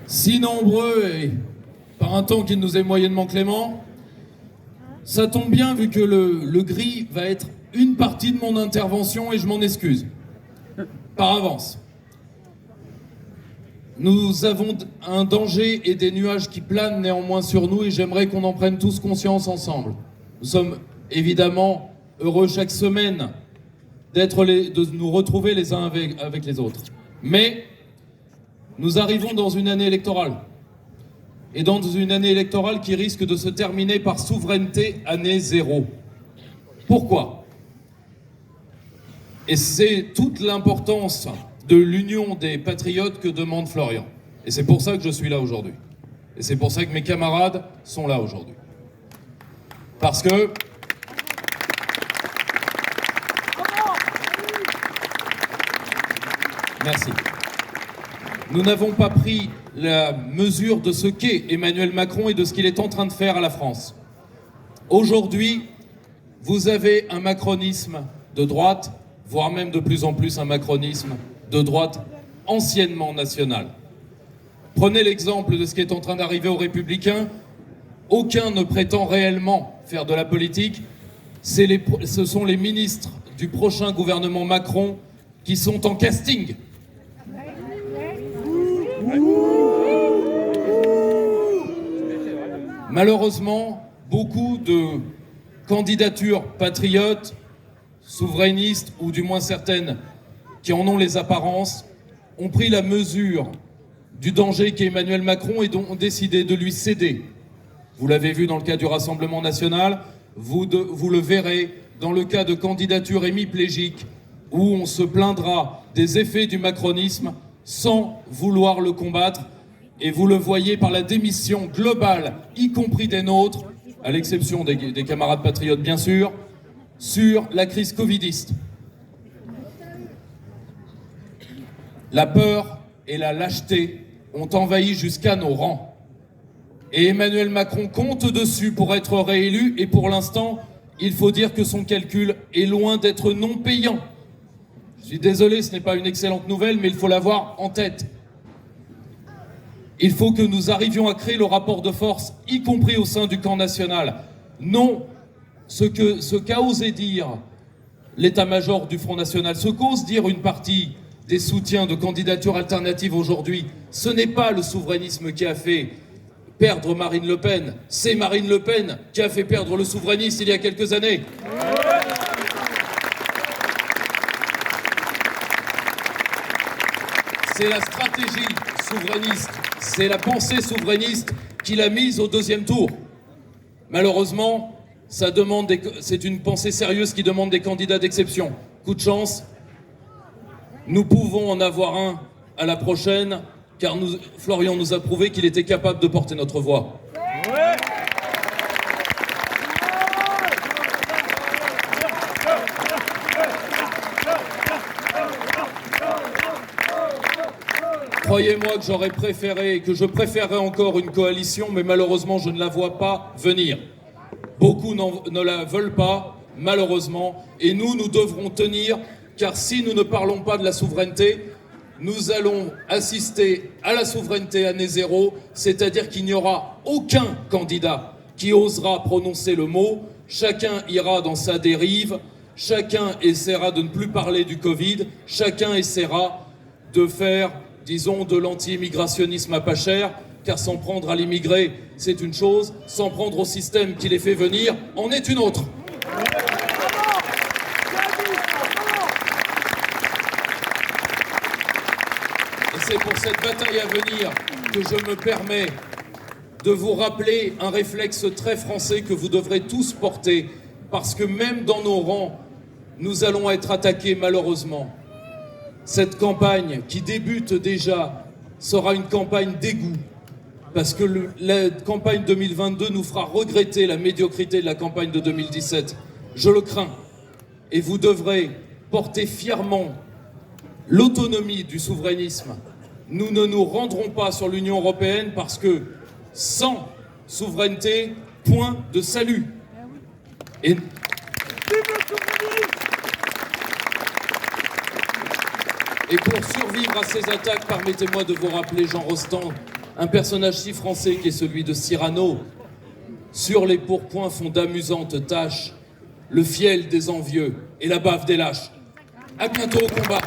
Si nombreux et par un temps qui nous est moyennement clément, ça tombe bien vu que le gris va être une partie de mon intervention et je m'en excuse. Par avance. Nous avons un danger et des nuages qui planent néanmoins sur nous et j'aimerais qu'on en prenne tous conscience ensemble. Nous sommes évidemment heureux chaque semaine de nous retrouver les uns avec les autres. Mais nous arrivons dans une année électorale. Et dans une année électorale qui risque de se terminer par souveraineté année zéro. Pourquoi ? Et c'est toute l'importance de l'union des patriotes que demande Florian. Et c'est pour ça que je suis là aujourd'hui. Et c'est pour ça que mes camarades sont là aujourd'hui. Parce que... Merci. Nous n'avons pas pris la mesure de ce qu'est Emmanuel Macron et de ce qu'il est en train de faire à la France. Aujourd'hui, vous avez un macronisme de droite, voire même de plus en plus un macronisme de droite anciennement nationale. Prenez l'exemple de ce qui est en train d'arriver aux Républicains. Aucun ne prétend réellement faire de la politique. Ce sont les ministres du prochain gouvernement Macron qui sont en casting. Malheureusement, beaucoup de candidatures patriotes, souverainistes, ou du moins certaines qui en ont les apparences, ont pris la mesure du danger qu'est Emmanuel Macron et ont décidé de lui céder. Vous l'avez vu dans le cas du Rassemblement national, vous le verrez dans le cas de candidatures hémiplégiques où on se plaindra des effets du macronisme sans vouloir le combattre. Et vous le voyez par la démission globale, y compris des nôtres, à l'exception des camarades patriotes bien sûr, sur la crise covidiste. La peur et la lâcheté ont envahi jusqu'à nos rangs. Et Emmanuel Macron compte dessus pour être réélu et pour l'instant, il faut dire que son calcul est loin d'être non payant. Je suis désolé, ce n'est pas une excellente nouvelle, mais il faut l'avoir en tête. Il faut que nous arrivions à créer le rapport de force, y compris au sein du camp national. Non, ce qu'a osé dire l'état-major du Front National, ce qu'ose dire une partie des soutiens de candidatures alternatives aujourd'hui, ce n'est pas le souverainisme qui a fait perdre Marine Le Pen, c'est Marine Le Pen qui a fait perdre le souverainisme il y a quelques années. C'est la stratégie souverainiste, c'est la pensée souverainiste qui l'a mise au deuxième tour. Malheureusement, c'est une pensée sérieuse qui demande des candidats d'exception. Coup de chance, nous pouvons en avoir un à la prochaine, car Florian nous a prouvé qu'il était capable de porter notre voix. Croyez-moi que je préférerais encore une coalition, mais malheureusement, je ne la vois pas venir. Beaucoup ne la veulent pas, malheureusement, et nous devrons tenir, car si nous ne parlons pas de la souveraineté, nous allons assister à la souveraineté année zéro, c'est-à-dire qu'il n'y aura aucun candidat qui osera prononcer le mot, chacun ira dans sa dérive, chacun essaiera de ne plus parler du Covid, chacun essaiera de faire, disons, de l'anti-immigrationnisme à pas cher, car s'en prendre à l'immigré, c'est une chose, s'en prendre au système qui les fait venir, en est une autre. Et c'est pour cette bataille à venir que je me permets de vous rappeler un réflexe très français que vous devrez tous porter, parce que même dans nos rangs, nous allons être attaqués malheureusement. Cette campagne qui débute déjà sera une campagne dégoût, parce que la campagne 2022 nous fera regretter la médiocrité de la campagne de 2017. Je le crains. Et vous devrez porter fièrement l'autonomie du souverainisme. Nous ne nous rendrons pas sur l'Union européenne parce que sans souveraineté, point de salut. Et pour survivre à ces attaques, permettez-moi de vous rappeler Jean Rostand, Un personnage si français qui est celui de Cyrano. Sur les pourpoints font d'amusantes tâches le fiel des envieux et la baffe des lâches. À bientôt au combat.